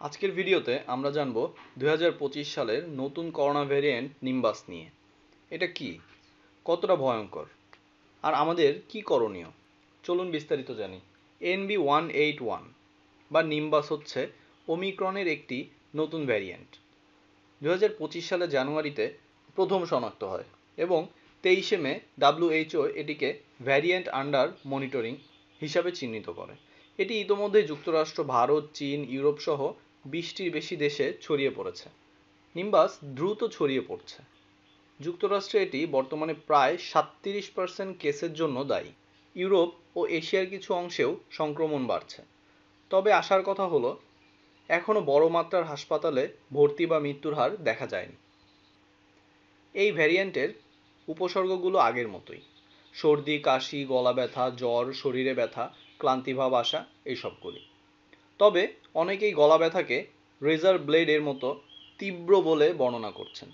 আজকের ভিডিওতে আমরা জানব 2025 সালের নতুন করোনা ভ্যারিয়েন্ট নিম্বাস নিয়ে। এটা কি, কতটা ভয়ঙ্কর, আর আমাদের কি করণীয়? চলুন বিস্তারিত জানি। NB181 বা নিম্বাস হচ্ছে ওমিক্রনের একটি নতুন ভ্যারিয়েন্ট। 2025 সালের জানুয়ারিতে প্রথম শনাক্ত হয় এবং 23 মে WHO এটিকে ভ্যারিয়েন্ট আন্ডার মনিটরিং হিসাবে চিহ্নিত করে। এটি ইতোমধ্যে যুক্তরাষ্ট্র, ভারত, চীন, ইউরোপ সহ 20টির বেশি দেশে ছড়িয়ে পড়েছে। নিম্বাস দ্রুত ছড়িয়ে পড়ছে। যুক্তরাষ্ট্রে এটি বর্তমানে প্রায় 37% কেসের জন্য দায়ী। ইউরোপ ও এশিয়ার কিছু অংশেও সংক্রমণ বাড়ছে। তবে আসার কথা হলো, এখনও বড় মাত্রার হাসপাতালে ভর্তি বা মৃত্যুর হার দেখা যায়নি। এই ভ্যারিয়েন্টের উপসর্গগুলো আগের মতোই: সর্দি, কাশি, গলা ব্যথা, জ্বর, শরীরে ব্যথা, ক্লান্তিভাব আসা, এইসবগুলি। তবে অনেকেই গলা ব্যথাকে রেজার ব্লেডের মতো তীব্র বলে বর্ণনা করছেন।